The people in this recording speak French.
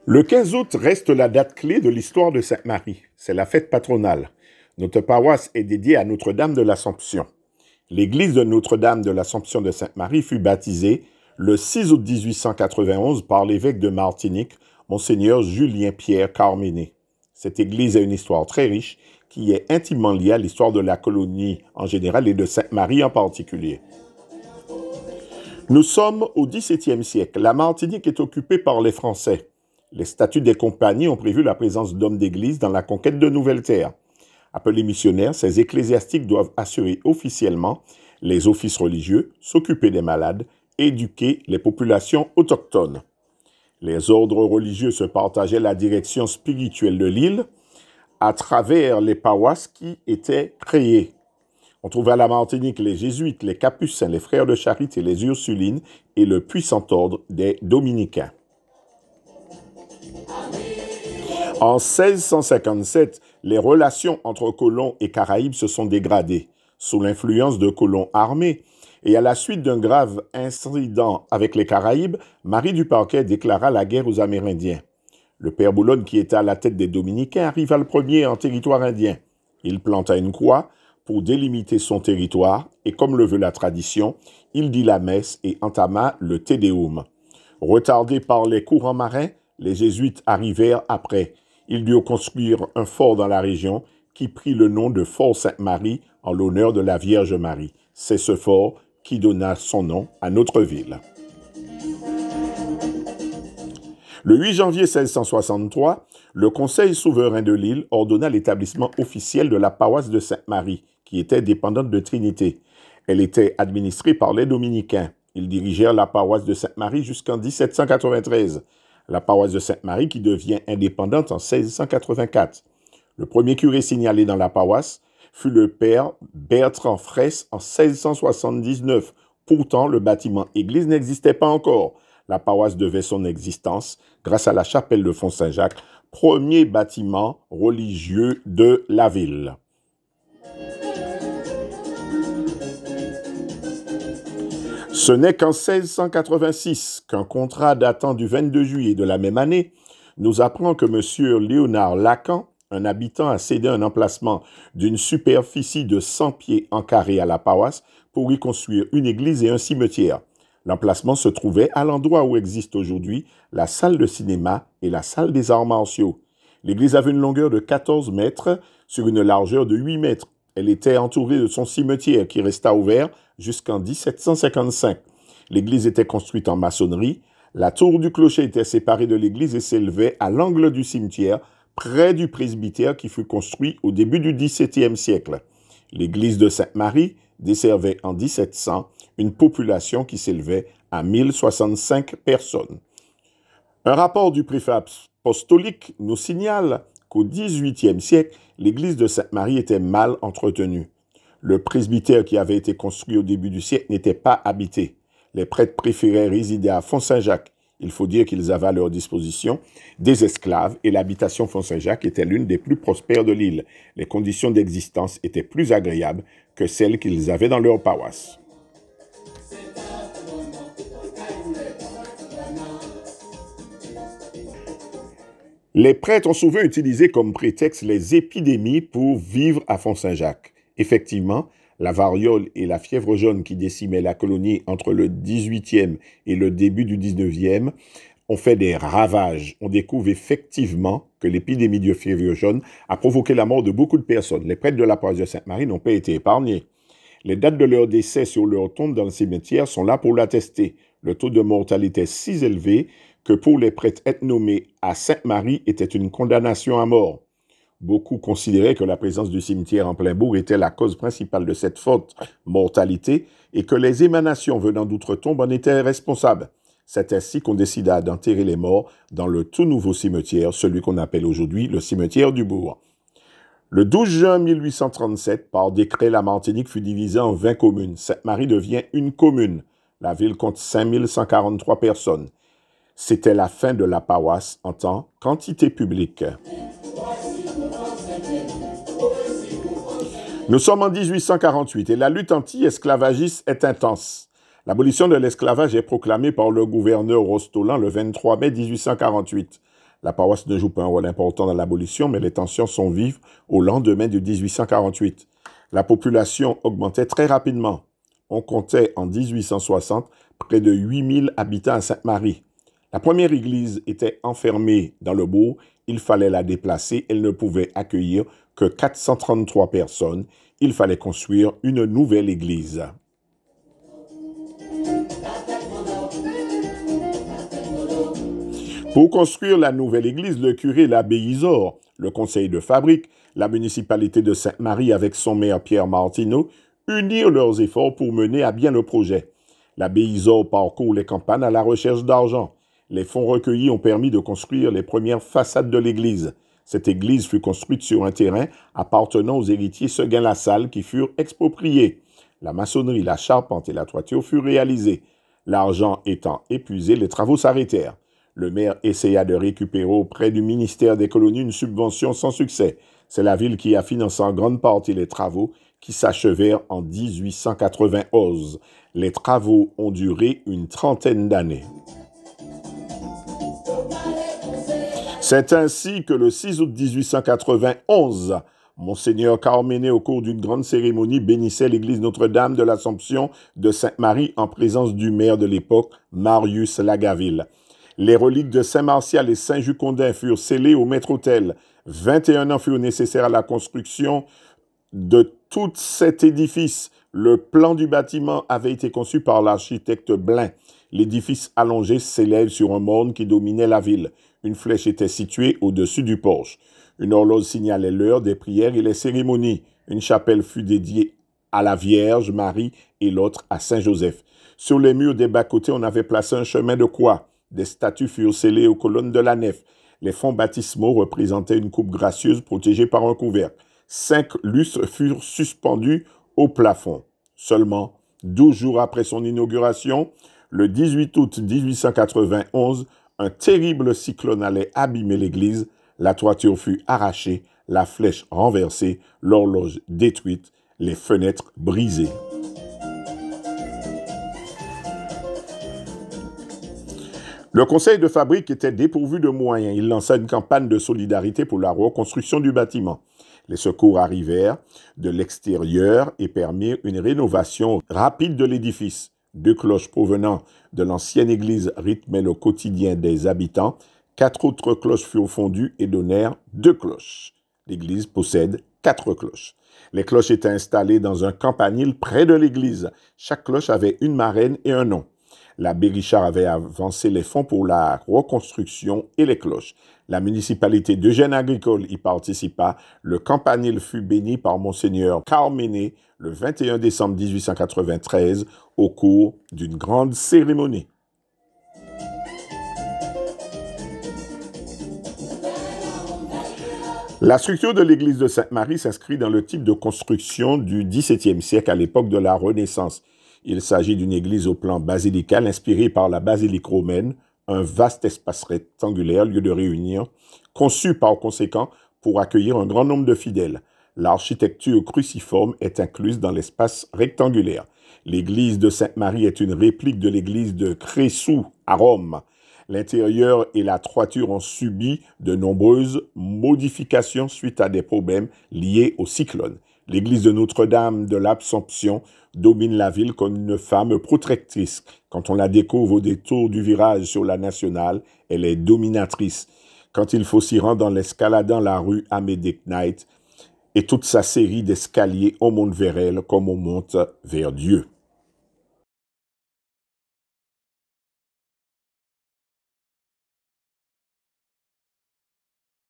Le 15 août reste la date clé de l'histoire de Sainte-Marie. C'est la fête patronale. Notre paroisse est dédiée à Notre-Dame de l'Assomption. L'église de Notre-Dame de l'Assomption de Sainte-Marie fut baptisée le 6 août 1891 par l'évêque de Martinique, Monseigneur Julien-Pierre Carméné. Cette église a une histoire très riche qui est intimement liée à l'histoire de la colonie en général et de Sainte-Marie en particulier. Nous sommes au XVIIe siècle. La Martinique est occupée par les Français. Les statuts des compagnies ont prévu la présence d'hommes d'église dans la conquête de nouvelles terres. Appelés missionnaires, ces ecclésiastiques doivent assurer officiellement les offices religieux, s'occuper des malades, éduquer les populations autochtones. Les ordres religieux se partageaient la direction spirituelle de l'île à travers les paroisses qui étaient créées. On trouve à la Martinique les Jésuites, les Capucins, les Frères de Charité, les Ursulines et le puissant ordre des Dominicains. En 1657, les relations entre colons et Caraïbes se sont dégradées, sous l'influence de colons armés, et à la suite d'un grave incident avec les Caraïbes, Marie du Parquet déclara la guerre aux Amérindiens. Le père Boulogne, qui était à la tête des Dominicains, arriva le premier en territoire indien. Il planta une croix pour délimiter son territoire, et comme le veut la tradition, il dit la messe et entama le Te Deum. Retardés par les courants marins, les Jésuites arrivèrent après. Ils durent construire un fort dans la région qui prit le nom de Fort Sainte-Marie en l'honneur de la Vierge Marie. C'est ce fort qui donna son nom à notre ville. Le 8 janvier 1663, le Conseil souverain de l'île ordonna l'établissement officiel de la paroisse de Sainte-Marie, qui était dépendante de Trinité. Elle était administrée par les Dominicains. Ils dirigèrent la paroisse de Sainte-Marie jusqu'en 1793. La paroisse de Sainte-Marie qui devient indépendante en 1684. Le premier curé signalé dans la paroisse fut le père Bertrand Fraisse en 1679. Pourtant, le bâtiment église n'existait pas encore. La paroisse devait son existence grâce à la chapelle de Font-Saint-Jacques, premier bâtiment religieux de la ville. Ce n'est qu'en 1686 qu'un contrat datant du 22 juillet de la même année nous apprend que M. Léonard Lacan, un habitant, a cédé un emplacement d'une superficie de 100 pieds en carré à la paroisse pour y construire une église et un cimetière. L'emplacement se trouvait à l'endroit où existe aujourd'hui la salle de cinéma et la salle des arts martiaux. L'église avait une longueur de 14 mètres sur une largeur de 8 mètres. Elle était entourée de son cimetière qui resta ouvert jusqu'en 1755. L'église était construite en maçonnerie. La tour du clocher était séparée de l'église et s'élevait à l'angle du cimetière, près du presbytère qui fut construit au début du XVIIe siècle. L'église de Sainte-Marie desservait en 1700 une population qui s'élevait à 1065 personnes. Un rapport du préfet apostolique nous signale qu'au XVIIIe siècle, l'église de Sainte-Marie était mal entretenue. Le presbytère qui avait été construit au début du siècle n'était pas habité. Les prêtres préféraient résider à Font-Saint-Jacques. Il faut dire qu'ils avaient à leur disposition des esclaves et l'habitation Font-Saint-Jacques était l'une des plus prospères de l'île. Les conditions d'existence étaient plus agréables que celles qu'ils avaient dans leur paroisse. Les prêtres ont souvent utilisé comme prétexte les épidémies pour vivre à Font-Saint-Jacques. Effectivement, la variole et la fièvre jaune qui décimaient la colonie entre le 18e et le début du 19e ont fait des ravages. On découvre effectivement que l'épidémie de fièvre jaune a provoqué la mort de beaucoup de personnes. Les prêtres de la paroisse de Sainte-Marie n'ont pas été épargnés. Les dates de leur décès sur leur tombe dans le cimetière sont là pour l'attester. Le taux de mortalité est si élevé que pour les prêtres être nommés à Sainte-Marie était une condamnation à mort. Beaucoup considéraient que la présence du cimetière en plein bourg était la cause principale de cette forte mortalité et que les émanations venant d'outre-tombe en étaient responsables. C'est ainsi qu'on décida d'enterrer les morts dans le tout nouveau cimetière, celui qu'on appelle aujourd'hui le cimetière du bourg. Le 12 juin 1837, par décret, la Martinique fut divisée en 20 communes. Sainte-Marie devient une commune. La ville compte 5143 personnes. C'était la fin de la paroisse en tant qu'entité publique. Nous sommes en 1848 et la lutte anti-esclavagiste est intense. L'abolition de l'esclavage est proclamée par le gouverneur Rostolan le 23 mai 1848. La paroisse ne joue pas un rôle important dans l'abolition, mais les tensions sont vives au lendemain de 1848. La population augmentait très rapidement. On comptait en 1860 près de 8000 habitants à Sainte-Marie. La première église était enfermée dans le bourg, il fallait la déplacer, elle ne pouvait accueillir que 433 personnes. Il fallait construire une nouvelle église. Pour construire la nouvelle église, le curé l'abbé Isor, le conseil de fabrique, la municipalité de Sainte-Marie avec son maire Pierre Martineau unirent leurs efforts pour mener à bien le projet. L'abbé Isor parcourt les campagnes à la recherche d'argent. Les fonds recueillis ont permis de construire les premières façades de l'église. Cette église fut construite sur un terrain appartenant aux héritiers Seguin-Lassalle qui furent expropriés. La maçonnerie, la charpente et la toiture furent réalisées. L'argent étant épuisé, les travaux s'arrêtèrent. Le maire essaya de récupérer auprès du ministère des colonies une subvention sans succès. C'est la ville qui a financé en grande partie les travaux qui s'achevèrent en 1891. Les travaux ont duré une trentaine d'années. C'est ainsi que le 6 août 1891, Monseigneur Carméné, au cours d'une grande cérémonie, bénissait l'église Notre-Dame de l'Assomption de Sainte-Marie en présence du maire de l'époque, Marius Lagaville. Les reliques de Saint-Martial et Saint-Jucondin furent scellées au maître-autel. 21 ans furent nécessaires à la construction de tout cet édifice. Le plan du bâtiment avait été conçu par l'architecte Blin. L'édifice allongé s'élève sur un morne qui dominait la ville. Une flèche était située au-dessus du porche. Une horloge signalait l'heure des prières et les cérémonies. Une chapelle fut dédiée à la Vierge Marie et l'autre à Saint-Joseph. Sur les murs des bas-côtés, on avait placé un chemin de croix. Des statues furent scellées aux colonnes de la nef. Les fonds baptismaux représentaient une coupe gracieuse protégée par un couvercle. 5 lustres furent suspendus au plafond. Seulement 12 jours après son inauguration, le 18 août 1891, un terrible cyclone allait abîmer l'église. La toiture fut arrachée, la flèche renversée, l'horloge détruite, les fenêtres brisées. Le conseil de fabrique était dépourvu de moyens. Il lança une campagne de solidarité pour la reconstruction du bâtiment. Les secours arrivèrent de l'extérieur et permirent une rénovation rapide de l'édifice. 2 cloches provenant de l'ancienne église rythmaient le quotidien des habitants. 4 autres cloches furent fondues et donnèrent 2 cloches. L'église possède 4 cloches. Les cloches étaient installées dans un campanile près de l'église. Chaque cloche avait une marraine et un nom. L'abbé Richard avait avancé les fonds pour la reconstruction et les cloches. La municipalité d'Eugène Agricole y participa. Le campanile fut béni par Monseigneur Carméné le 21 décembre 1893 au cours d'une grande cérémonie. La structure de l'église de Sainte-Marie s'inscrit dans le type de construction du XVIIe siècle à l'époque de la Renaissance. Il s'agit d'une église au plan basilical inspirée par la basilique romaine, un vaste espace rectangulaire, lieu de réunion, conçu par conséquent pour accueillir un grand nombre de fidèles. L'architecture cruciforme est incluse dans l'espace rectangulaire. L'église de Sainte-Marie est une réplique de l'église de Cressou à Rome. L'intérieur et la toiture ont subi de nombreuses modifications suite à des problèmes liés au cyclone. L'église de Notre-Dame de l'Assomption domine la ville comme une femme protectrice. Quand on la découvre au détour du virage sur la nationale, elle est dominatrice. Quand il faut s'y rendre en escaladant la rue Amédée Knight et toute sa série d'escaliers, on monte vers elle comme on monte vers Dieu.